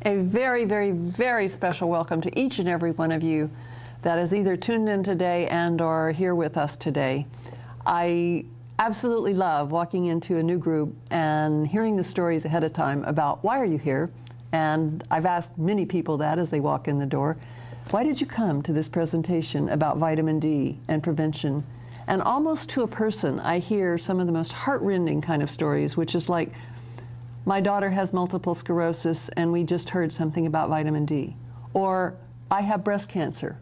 A very, very, very special welcome to each and every one of you that is either tuned in today and or here with us today. I absolutely love walking into a new group and hearing the stories ahead of time about why are you here? And I've asked many people that as they walk in the door, why did you come to this presentation about vitamin D and prevention? And almost to a person, I hear some of the most heartrending kind of stories, which is like, my daughter has multiple sclerosis and we just heard something about vitamin D. Or I have breast cancer.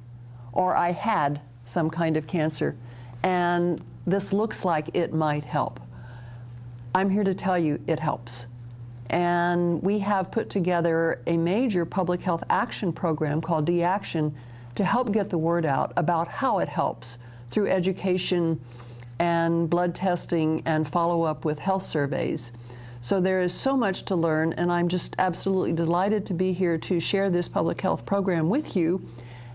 Or I had some kind of cancer and this looks like it might help. I'm here to tell you it helps. And we have put together a major public health action program called D-Action to help get the word out about how it helps through education and blood testing and follow-up with health surveys. So there is so much to learn, and I'm just absolutely delighted to be here to share this public health program with you.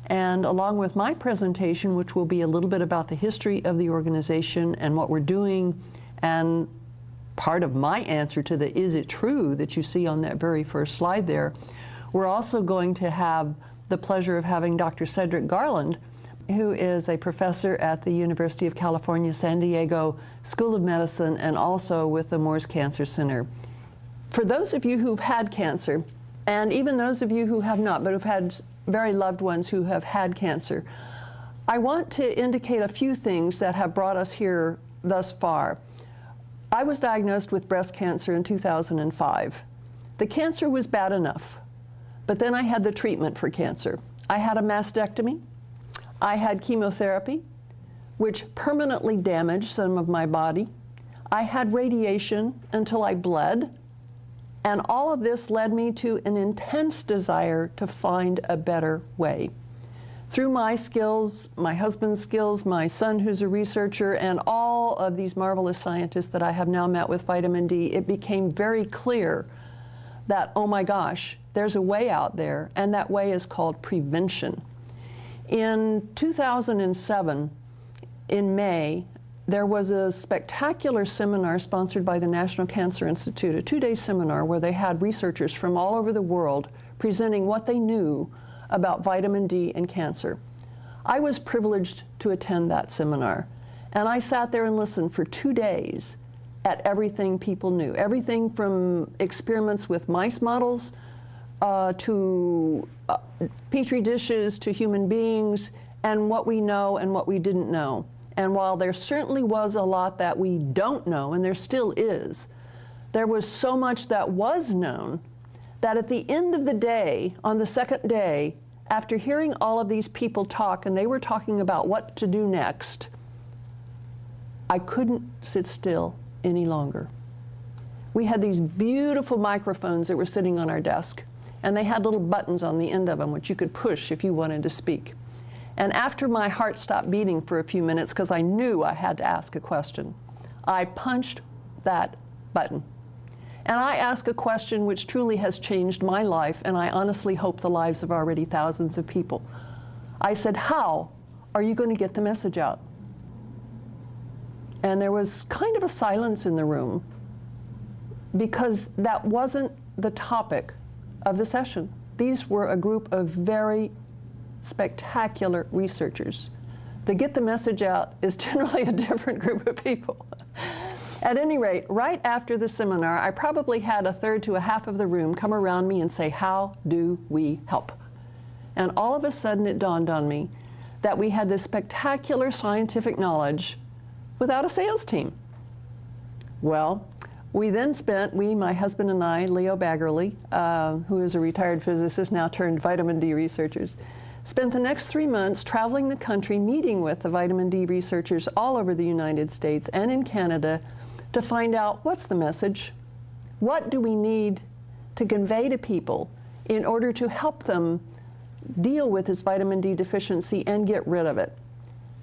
And along with my presentation, which will be a little bit about the history of the organization and what we're doing, and part of my answer to the is it true that you see on that very first slide there, we're also going to have the pleasure of having Dr. Cedric Garland, who is a professor at the University of California, San Diego School of Medicine, and also with the Moores Cancer Center. For those of you who've had cancer, and even those of you who have not, but who've had very loved ones who have had cancer, I want to indicate a few things that have brought us here thus far. I was diagnosed with breast cancer in 2005. The cancer was bad enough, but then I had the treatment for cancer. I had a mastectomy. I had chemotherapy, which permanently damaged some of my body. I had radiation until I bled. And all of this led me to an intense desire to find a better way. Through my skills, my husband's skills, my son who's a researcher, and all of these marvelous scientists that I have now met with vitamin D, it became very clear that, oh my gosh, there's a way out there, and that way is called prevention. In 2007, in May, there was a spectacular seminar sponsored by the National Cancer Institute, a two-day seminar where they had researchers from all over the world presenting what they knew about vitamin D and cancer. I was privileged to attend that seminar, and I sat there and listened for 2 days at everything people knew, everything from experiments with mice models to petri dishes to human beings, and what we know and what we didn't know. And while there certainly was a lot that we don't know, and there still is, there was so much that was known that at the end of the day, on the second day, after hearing all of these people talk, and they were talking about what to do next, I couldn't sit still any longer. We had these beautiful microphones that were sitting on our desk, and they had little buttons on the end of them which you could push if you wanted to speak. And after my heart stopped beating for a few minutes because I knew I had to ask a question, I punched that button. And I asked a question which truly has changed my life, and I honestly hope the lives of already thousands of people. I said, how are you going to get the message out? And there was kind of a silence in the room because that wasn't the topic of the session. These were a group of very spectacular researchers. The get the message out is generally a different group of people. At any rate, right after the seminar, I probably had a third to a half of the room come around me and say, how do we help? And all of a sudden it dawned on me that we had this spectacular scientific knowledge without a sales team. Well, we then spent, my husband and I, Leo Baggerly, who is a retired physicist, now turned vitamin D researchers, spent the next 3 months traveling the country meeting with the vitamin D researchers all over the United States and in Canada to find out what's the message, what do we need to convey to people in order to help them deal with this vitamin D deficiency and get rid of it.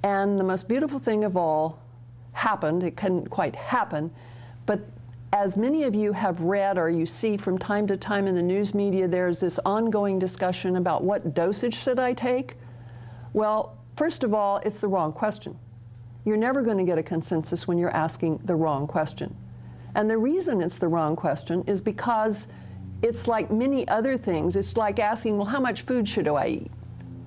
And the most beautiful thing of all happened. It couldn't quite happen, but as many of you have read or you see from time to time in the news media, there's this ongoing discussion about what dosage should I take? Well, first of all, it's the wrong question. You're never going to get a consensus when you're asking the wrong question. And the reason it's the wrong question is because it's like many other things. It's like asking, well, how much food should I eat?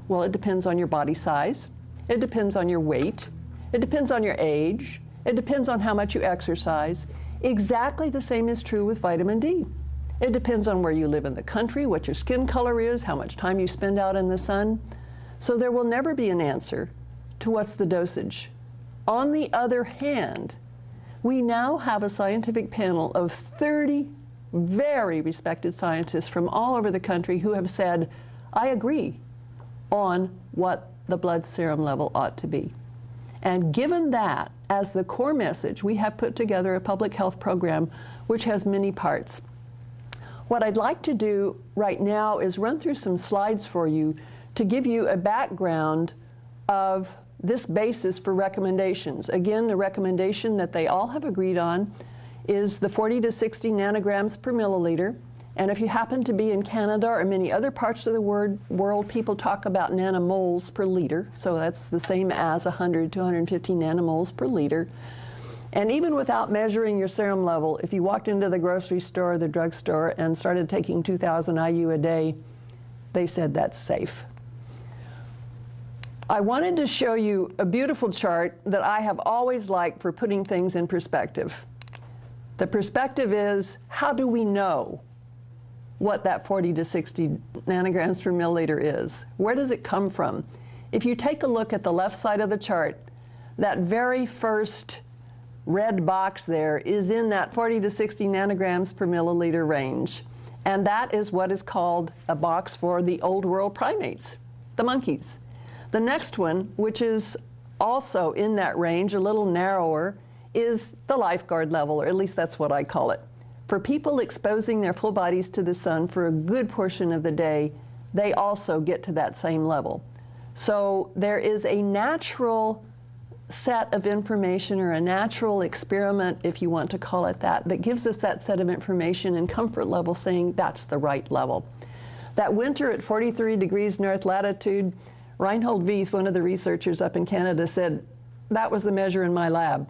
Well, it depends on your body size. It depends on your weight. It depends on your age. It depends on how much you exercise. Exactly the same is true with vitamin D. It depends on where you live in the country, what your skin color is, how much time you spend out in the sun. So there will never be an answer to what's the dosage. On the other hand, we now have a scientific panel of 30 very respected scientists from all over the country who have said, I agree on what the blood serum level ought to be. And given that as the core message, we have put together a public health program which has many parts. What I'd like to do right now is run through some slides for you to give you a background of this basis for recommendations. Again, the recommendation that they all have agreed on is the 40 to 60 nanograms per milliliter. And if you happen to be in Canada or many other parts of the world, people talk about nanomoles per liter. So that's the same as 100 to 150 nanomoles per liter. And even without measuring your serum level, if you walked into the grocery store or the drugstore and started taking 2,000 IU a day, they said that's safe. I wanted to show you a beautiful chart that I have always liked for putting things in perspective. The perspective is, how do we know what that 40 to 60 nanograms per milliliter is? Where does it come from? If you take a look at the left side of the chart, that very first red box there is in that 40 to 60 nanograms per milliliter range. And that is what is called a box for the old world primates, the monkeys. The next one, which is also in that range, a little narrower, is the lifeguard level, or at least that's what I call it. For people exposing their full bodies to the sun for a good portion of the day, they also get to that same level. So there is a natural set of information, or a natural experiment, if you want to call it that, that gives us that set of information and comfort level saying that's the right level. That winter at 43 degrees north latitude, Reinhold Vieth, one of the researchers up in Canada, said that was the measure in my lab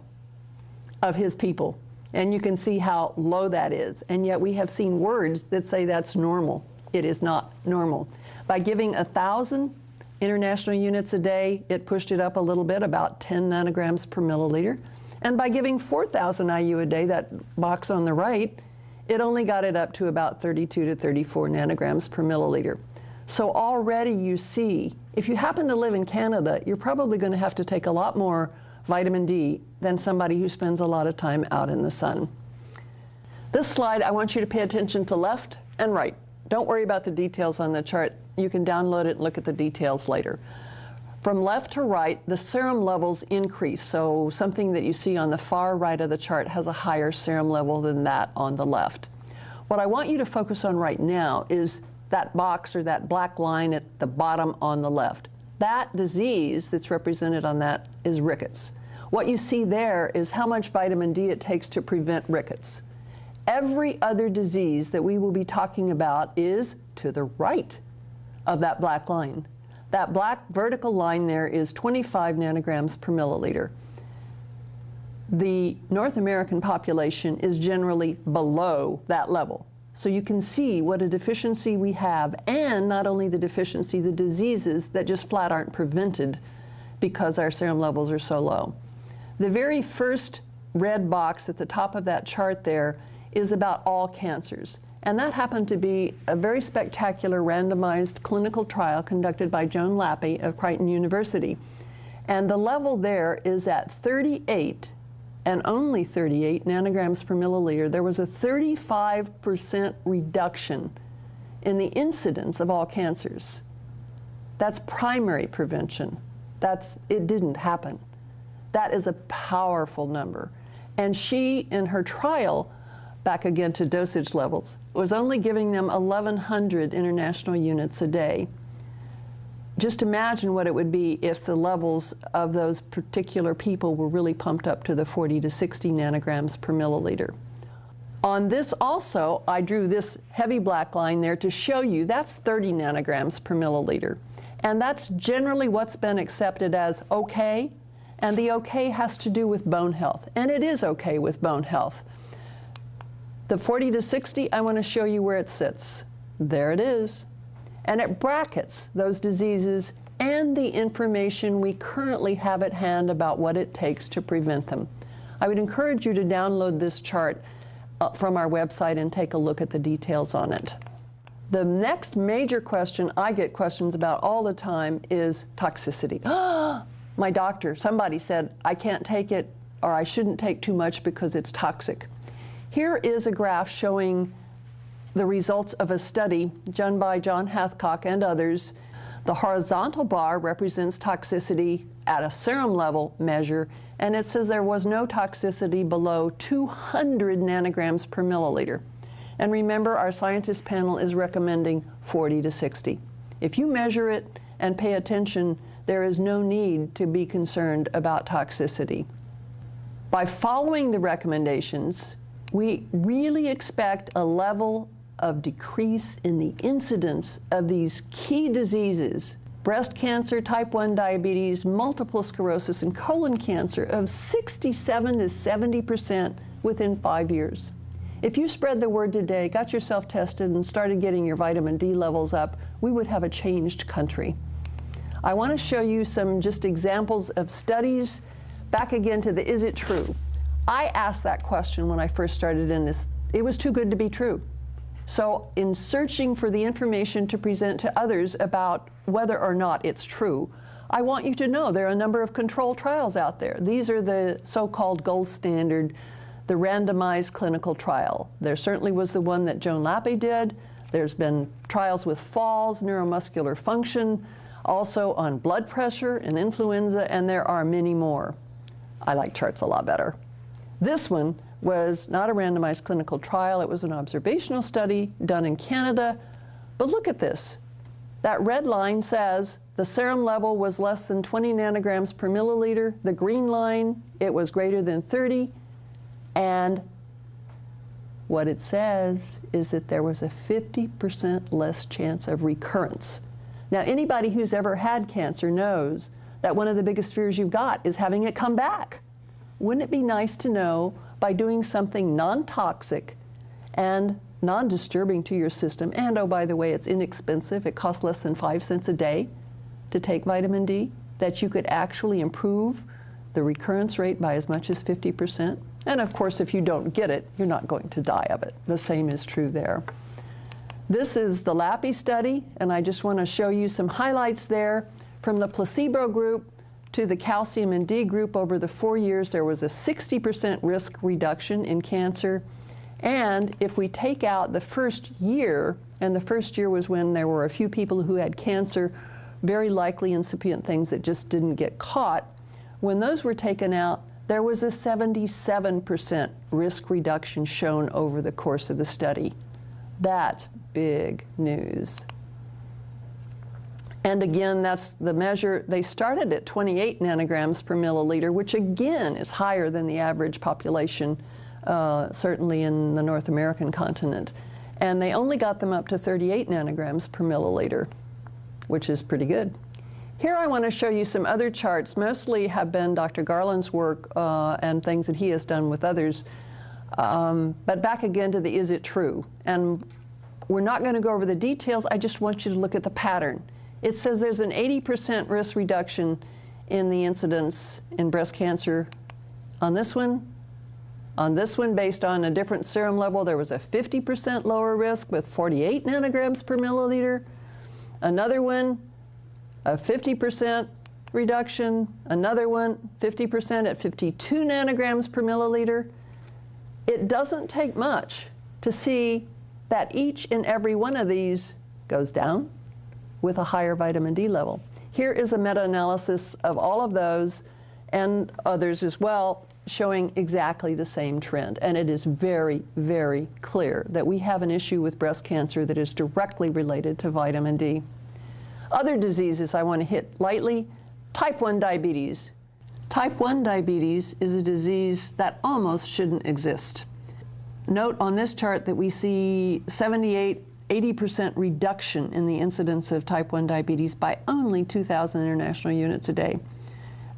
of his people. And you can see how low that is. And yet we have seen words that say that's normal. It is not normal. By giving 1,000 international units a day, it pushed it up a little bit, about 10 nanograms per milliliter. And by giving 4,000 IU a day, that box on the right, it only got it up to about 32 to 34 nanograms per milliliter. So already you see, if you happen to live in Canada, you're probably going to have to take a lot more vitamin D than somebody who spends a lot of time out in the sun. This slide, I want you to pay attention to left and right. Don't worry about the details on the chart. You can download it and look at the details later. From left to right, the serum levels increase. So something that you see on the far right of the chart has a higher serum level than that on the left. What I want you to focus on right now is that box, or that black line at the bottom on the left. That disease that's represented on that is rickets. What you see there is how much vitamin D it takes to prevent rickets. Every other disease that we will be talking about is to the right of that black line. That black vertical line there is 25 nanograms per milliliter. The North American population is generally below that level. So you can see what a deficiency we have, and not only the deficiency, the diseases that just flat aren't prevented because our serum levels are so low. The very first red box at the top of that chart there is about all cancers. And that happened to be a very spectacular randomized clinical trial conducted by Joan Lappy of Creighton University. And the level there is at 38 and only 38 nanograms per milliliter. There was a 35% reduction in the incidence of all cancers. That's primary prevention. It didn't happen. That is a powerful number. And she, in her trial, back again to dosage levels, was only giving them 1,100 international units a day. Just imagine what it would be if the levels of those particular people were really pumped up to the 40 to 60 nanograms per milliliter. On this also, I drew this heavy black line there to show you that's 30 nanograms per milliliter. And that's generally what's been accepted as okay, and the okay has to do with bone health. And it is okay with bone health. The 40 to 60, I want to show you where it sits. There it is. And it brackets those diseases and the information we currently have at hand about what it takes to prevent them. I would encourage you to download this chart from our website and take a look at the details on it. The next major question I get questions about all the time is toxicity. My doctor, somebody said, I can't take it, or I shouldn't take too much because it's toxic. Here is a graph showing the results of a study done by John Hathcock and others. The horizontal bar represents toxicity at a serum level measure, and it says there was no toxicity below 200 nanograms per milliliter. And remember, our scientist panel is recommending 40 to 60. If you measure it and pay attention, there is no need to be concerned about toxicity. By following the recommendations, we really expect a level of decrease in the incidence of these key diseases, breast cancer, type 1 diabetes, multiple sclerosis, and colon cancer, of 67 to 70% within 5 years. If you spread the word today, got yourself tested, and started getting your vitamin D levels up, we would have a changed country. I want to show you some just examples of studies. Back again to the is it true? I asked that question when I first started in this. It was too good to be true. So in searching for the information to present to others about whether or not it's true, I want you to know there are a number of controlled trials out there. These are the so-called gold standard, the randomized clinical trial. There certainly was the one that Joan Lappe did. There's been trials with falls, neuromuscular function, also on blood pressure and influenza, and there are many more. I like charts a lot better. This one was not a randomized clinical trial. It was an observational study done in Canada. But look at this. That red line says the serum level was less than 20 nanograms per milliliter. The green line, it was greater than 30. And what it says is that there was a 50% less chance of recurrence. Now, anybody who's ever had cancer knows that one of the biggest fears you've got is having it come back. Wouldn't it be nice to know, by doing something non-toxic and non-disturbing to your system, and oh, by the way, it's inexpensive, it costs less than 5 cents a day to take vitamin D, that you could actually improve the recurrence rate by as much as 50%? And of course, if you don't get it, you're not going to die of it. The same is true there. This is the Lappe study, and I just want to show you some highlights there. From the placebo group to the calcium and D group, over the 4 years, there was a 60% risk reduction in cancer. And if we take out the first year, and the first year was when there were a few people who had cancer, very likely incipient things that just didn't get caught, when those were taken out, there was a 77% risk reduction shown over the course of the study. That's big news. And again, that's the measure. They started at 28 nanograms per milliliter, which again is higher than the average population, certainly in the North American continent. And they only got them up to 38 nanograms per milliliter, which is pretty good. Here I want to show you some other charts, mostly have been Dr. Garland's work and things that he has done with others. But back again to the is it true? And we're not going to go over the details. I just want you to look at the pattern. It says there's an 80% risk reduction in the incidence in breast cancer on this one. On this one, based on a different serum level, there was a 50% lower risk with 48 nanograms per milliliter. Another one, a 50% reduction. Another one, 50% at 52 nanograms per milliliter. It doesn't take much to see that each and every one of these goes down with a higher vitamin D level. Here is a meta-analysis of all of those and others as well, showing exactly the same trend. And it is very, very clear that we have an issue with breast cancer that is directly related to vitamin D. Other diseases I want to hit lightly: type 1 diabetes. Type 1 diabetes is a disease that almost shouldn't exist. Note on this chart that we see 80% reduction in the incidence of type 1 diabetes by only 2,000 international units a day.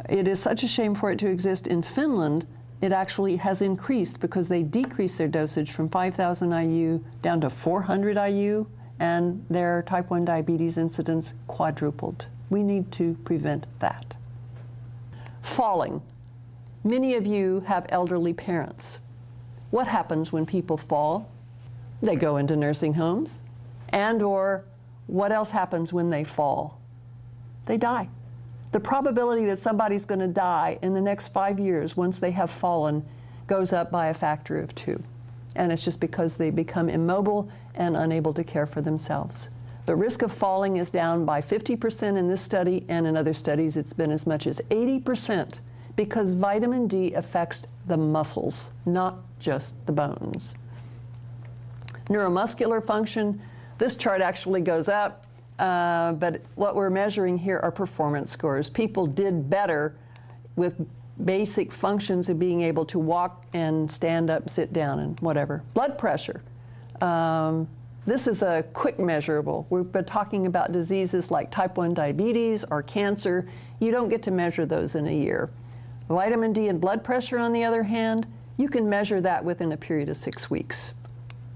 It is such a shame for it to exist in Finland, it actually has increased because they decreased their dosage from 5,000 IU down to 400 IU, and their type 1 diabetes incidence quadrupled. We need to prevent that. Falling. Many of you have elderly parents. What happens when people fall? They go into nursing homes. And/or what else happens when they fall? They die. The probability that somebody's going to die in the next 5 years once they have fallen goes up by a factor of 2. And it's just because they become immobile and unable to care for themselves. The risk of falling is down by 50% in this study, and in other studies it's been as much as 80%, because vitamin D affects the muscles, not just the bones. Neuromuscular function, this chart actually goes up, but what we're measuring here are performance scores. People did better with basic functions of being able to walk and stand up, sit down, and whatever. Blood pressure. This is a quick measurable. We've been talking about diseases like type 1 diabetes or cancer. You don't get to measure those in a year. Vitamin D and blood pressure, on the other hand, you can measure that within a period of 6 weeks.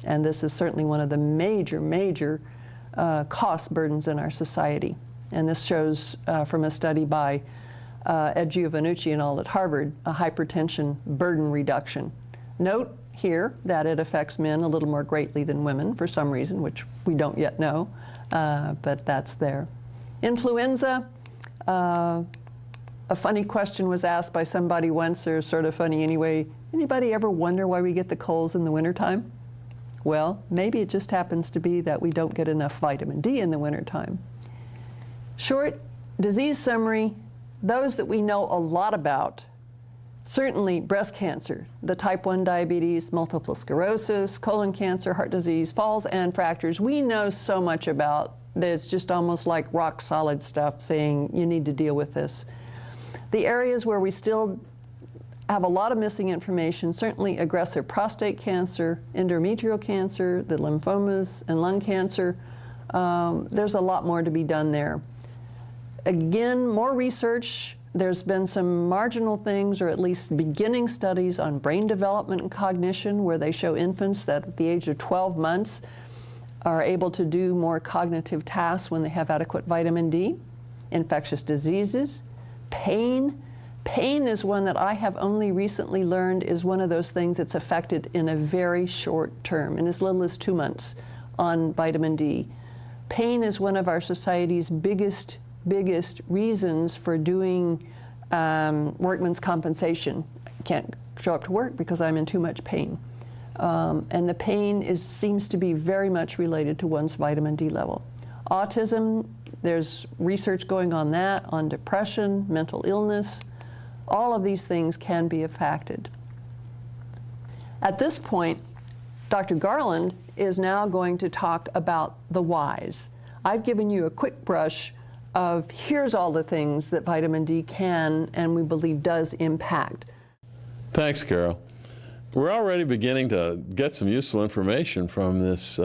And this is certainly one of the major cost burdens in our society. And this shows from a study by Ed Giovannucci and all at Harvard, a hypertension burden reduction. Note here that it affects men a little more greatly than women for some reason, which we don't yet know, but that's there. Influenza, a funny question was asked by somebody once, or sort of funny anyway. Anybody ever wonder why we get the colds in the wintertime? Well, maybe it just happens to be that we don't get enough vitamin D in the wintertime. Short disease summary, those that we know a lot about, certainly breast cancer, the type 1 diabetes, multiple sclerosis, colon cancer, heart disease, falls and fractures. We know so much about that it's just almost like rock solid stuff saying you need to deal with this. The areas where we still have a lot of missing information, certainly aggressive prostate cancer, endometrial cancer, the lymphomas and lung cancer, there's a lot more to be done there. Again, more research. There's been some marginal things, or at least beginning studies on brain development and cognition, where they show infants that at the age of 12 months are able to do more cognitive tasks when they have adequate vitamin D. Infectious diseases, pain. Pain is one that I have only recently learned is one of those things that's affected in a very short term, in as little as 2 months on vitamin D. Pain is one of our society's biggest reasons for doing workman's compensation. I can't show up to work because I'm in too much pain. And the pain seems to be very much related to one's vitamin D level. Autism, there's research going on that, on depression, mental illness. All of these things can be affected. At this point, Dr. Garland is now going to talk about the whys. I've given you a quick brush of here's all the things that vitamin D can and we believe does impact. Thanks, Carol. We're already beginning to get some useful information from this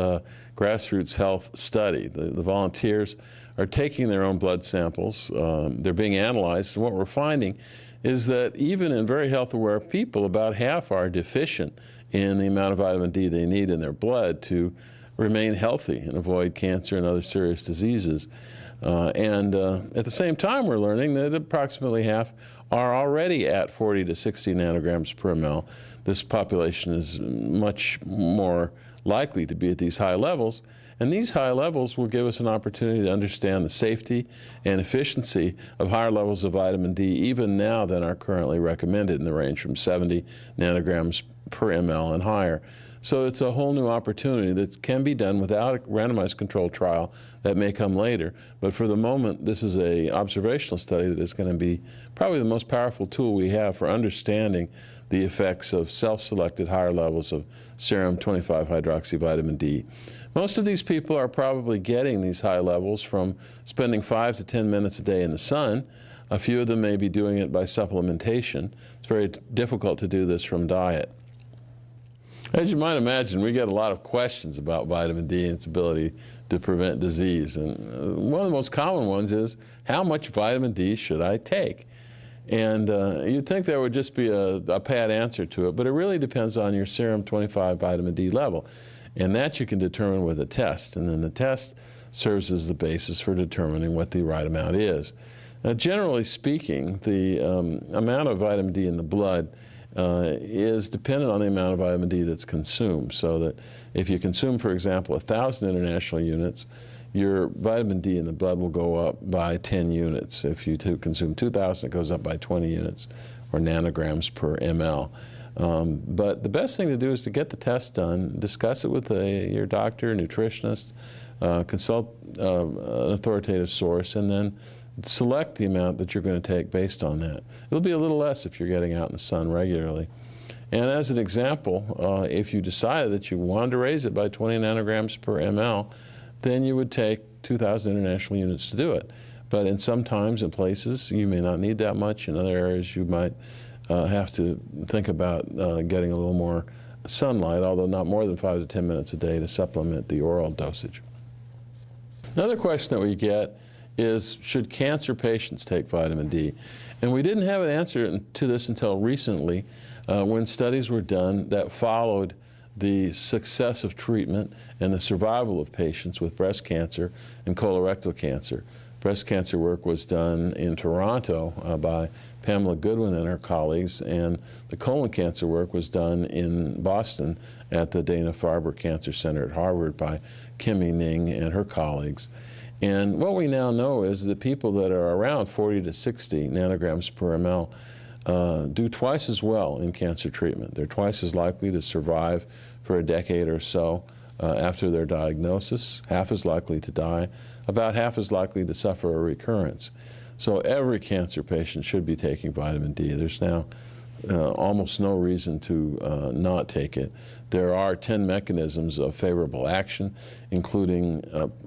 grassroots health study. The volunteers are taking their own blood samples. They're being analyzed, and what we're finding is that even in very health-aware people, about half are deficient in the amount of vitamin D they need in their blood to remain healthy and avoid cancer and other serious diseases. And at the same time, we're learning that approximately half are already at 40 to 60 nanograms per ml. This population is much more likely to be at these high levels, and these high levels will give us an opportunity to understand the safety and efficiency of higher levels of vitamin D even now than are currently recommended, in the range from 70 nanograms per ml and higher. So it's a whole new opportunity that can be done without a randomized controlled trial that may come later. But for the moment, this is an observational study that is going to be probably the most powerful tool we have for understanding the effects of self-selected higher levels of serum 25-hydroxyvitamin D. Most of these people are probably getting these high levels from spending 5 to 10 minutes a day in the sun. A few of them may be doing it by supplementation. It's very difficult to do this from diet. As you might imagine, we get a lot of questions about vitamin D and its ability to prevent disease. And one of the most common ones is, how much vitamin D should I take? And you'd think there would just be a pat answer to it, but it really depends on your serum 25 vitamin D level. And that you can determine with a test. And then the test serves as the basis for determining what the right amount is. Now, generally speaking, the amount of vitamin D in the blood is dependent on the amount of vitamin D that's consumed. So that if you consume, for example, 1,000 international units, your vitamin D in the blood will go up by 10 units. If you consume 2,000, it goes up by 20 units, or nanograms per ml. But the best thing to do is to get the test done, discuss it with your doctor, nutritionist, consult an authoritative source, and then select the amount that you're going to take based on that. It'll be a little less if you're getting out in the sun regularly. And as an example, if you decided that you wanted to raise it by 20 nanograms per ml, then you would take 2,000 international units to do it. But in some times and places, you may not need that much. In other areas, you might have to think about getting a little more sunlight, although not more than 5 to 10 minutes a day to supplement the oral dosage. Another question that we get is, should cancer patients take vitamin D? And we didn't have an answer to this until recently when studies were done that followed the success of treatment and the survival of patients with breast cancer and colorectal cancer. Breast cancer work was done in Toronto by Pamela Goodwin and her colleagues, and the colon cancer work was done in Boston at the Dana-Farber Cancer Center at Harvard by Kimmy Ning and her colleagues. And what we now know is that people that are around 40 to 60 nanograms per ml do twice as well in cancer treatment. They're twice as likely to survive for a decade or so after their diagnosis, half as likely to die, about half as likely to suffer a recurrence. So every cancer patient should be taking vitamin D. There's now almost no reason to not take it. There are 10 mechanisms of favorable action, including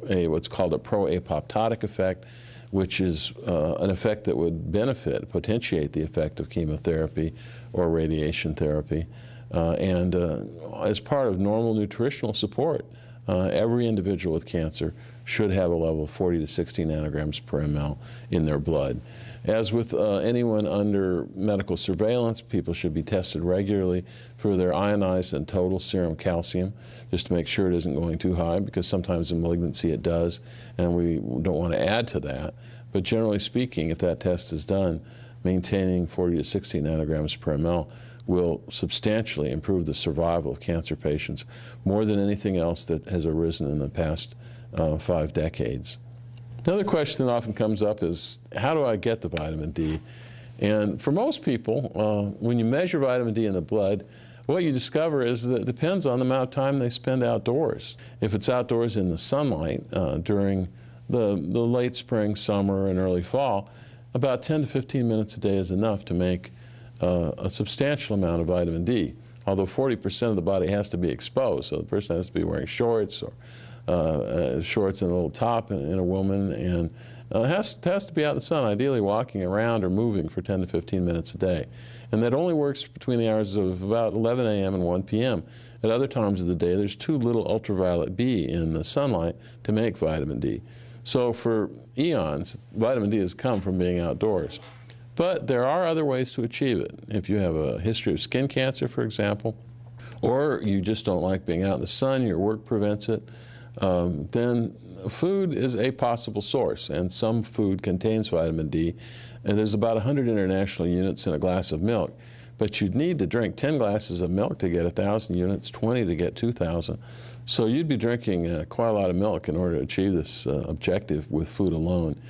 what's called a pro-apoptotic effect, which is an effect that would potentiate the effect of chemotherapy or radiation therapy. And as part of normal nutritional support, every individual with cancer should have a level of 40 to 60 nanograms per ml in their blood. As with anyone under medical surveillance, people should be tested regularly for their ionized and total serum calcium, just to make sure it isn't going too high, because sometimes in malignancy it does, and we don't want to add to that. But generally speaking, if that test is done, maintaining 40 to 60 nanograms per ml will substantially improve the survival of cancer patients, more than anything else that has arisen in the past 5 decades. Another question that often comes up is, how do I get the vitamin D? And for most people, when you measure vitamin D in the blood, what you discover is that it depends on the amount of time they spend outdoors. If it's outdoors in the sunlight during the late spring, summer, and early fall, about 10 to 15 minutes a day is enough to make a substantial amount of vitamin D, although 40% of the body has to be exposed. So the person has to be wearing shorts, or shorts and a little top in a woman, and has to be out in the sun, ideally walking around or moving for 10 to 15 minutes a day. And that only works between the hours of about 11 a.m. and 1 p.m. At other times of the day, there's too little ultraviolet B in the sunlight to make vitamin D. So for eons, vitamin D has come from being outdoors. But there are other ways to achieve it. If you have a history of skin cancer, for example, or you just don't like being out in the sun, your work prevents it, then food is a possible source, and some food contains vitamin D, and there's about 100 international units in a glass of milk. But you'd need to drink 10 glasses of milk to get 1,000 units, 20 to get 2,000. So you'd be drinking quite a lot of milk in order to achieve this objective with food alone.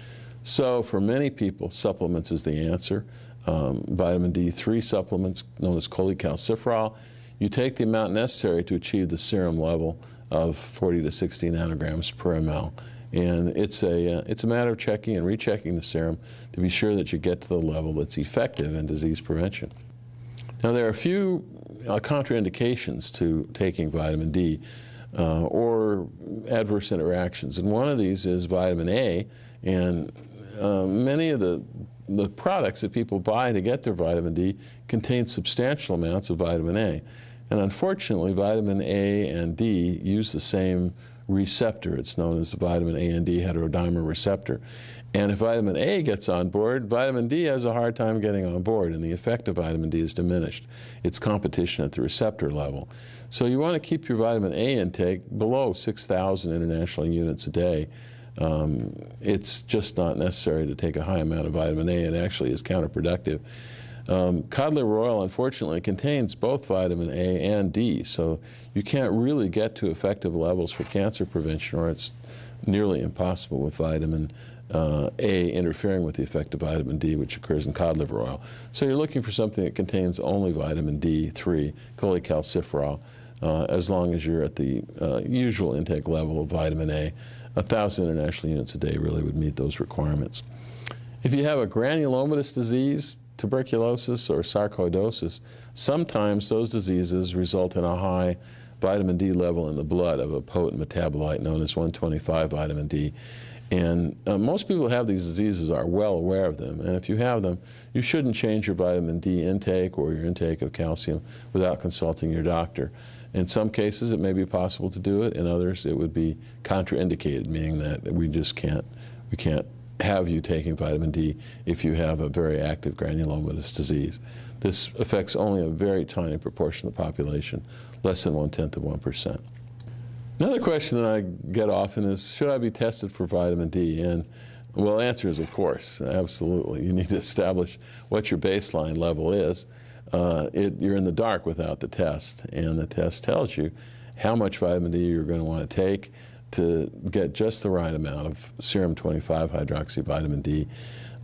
So for many people, supplements is the answer. Vitamin D3 supplements, known as cholecalciferol, you take the amount necessary to achieve the serum level of 40 to 60 nanograms per ml. And it's a matter of checking and rechecking the serum to be sure that you get to the level that's effective in disease prevention. Now, there are a few contraindications to taking vitamin D or adverse interactions. And one of these is vitamin A, and many of the products that people buy to get their vitamin D contain substantial amounts of vitamin A. And unfortunately, vitamin A and D use the same receptor. It's known as the vitamin A and D heterodimer receptor. And if vitamin A gets on board, vitamin D has a hard time getting on board, and the effect of vitamin D is diminished. It's competition at the receptor level. So you want to keep your vitamin A intake below 6,000 international units a day. It's just not necessary to take a high amount of vitamin A. It actually is counterproductive. Cod liver oil, unfortunately, contains both vitamin A and D, so you can't really get to effective levels for cancer prevention, or it's nearly impossible with vitamin A interfering with the effect of vitamin D, which occurs in cod liver oil. So you're looking for something that contains only vitamin D3, cholecalciferol, as long as you're at the usual intake level of vitamin A. 1,000 international units a day really would meet those requirements. If you have a granulomatous disease, tuberculosis, or sarcoidosis, sometimes those diseases result in a high vitamin D level in the blood of a potent metabolite known as 125 vitamin D. And most people who have these diseases are well aware of them. And if you have them, you shouldn't change your vitamin D intake or your intake of calcium without consulting your doctor. In some cases, it may be possible to do it. In others, it would be contraindicated, meaning that we can't have you taking vitamin D if you have a very active granulomatous disease. This affects only a very tiny proportion of the population, less than 1/10%. Another question that I get often is, should I be tested for vitamin D? And well, the answer is, of course, absolutely. You need to establish what your baseline level is. You're in the dark without the test, and the test tells you how much vitamin D you're going to want to take to get just the right amount of serum 25-hydroxyvitamin D.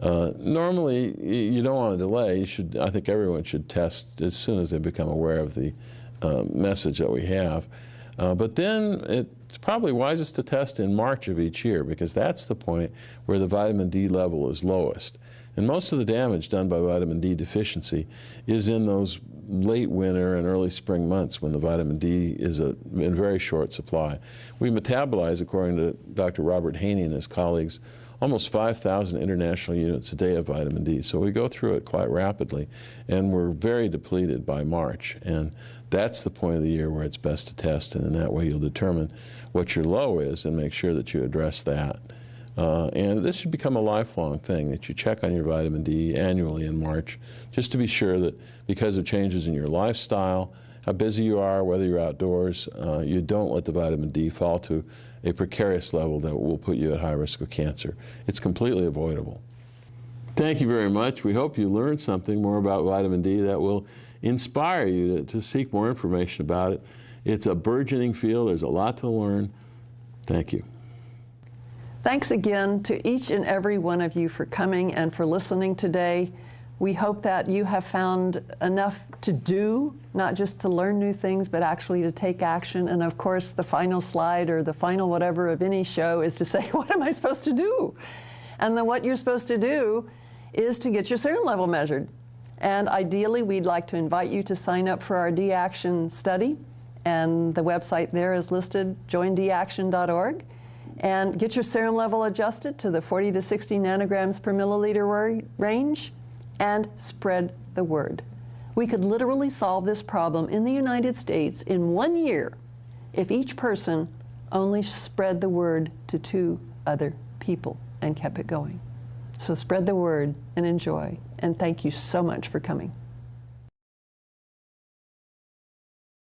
Normally, you don't want to delay. I think everyone should test as soon as they become aware of the message that we have. But then it's probably wisest to test in March of each year, because that's the point where the vitamin D level is lowest. And most of the damage done by vitamin D deficiency is in those late winter and early spring months when the vitamin D is in very short supply. We metabolize, according to Dr. Robert Haney and his colleagues, almost 5,000 international units a day of vitamin D. So we go through it quite rapidly, and we're very depleted by March. And that's the point of the year where it's best to test, and in that way you'll determine what your low is and make sure that you address that. And this should become a lifelong thing, that you check on your vitamin D annually in March, just to be sure that because of changes in your lifestyle, how busy you are, whether you're outdoors, you don't let the vitamin D fall to a precarious level that will put you at high risk of cancer. It's completely avoidable. Thank you very much. We hope you learned something more about vitamin D that will inspire you to seek more information about it. It's a burgeoning field. There's a lot to learn. Thank you. Thanks again to each and every one of you for coming and for listening today. We hope that you have found enough to do, not just to learn new things, but actually to take action. And of course, the final slide or the final whatever of any show is to say, what am I supposed to do? And then what you're supposed to do is to get your serum level measured. And ideally, we'd like to invite you to sign up for our D-Action study. And the website there is listed, joindaction.org. And get your serum level adjusted to the 40 to 60 nanograms per milliliter range, and spread the word. We could literally solve this problem in the United States in 1 year if each person only spread the word to 2 other people and kept it going. So spread the word and enjoy. And thank you so much for coming.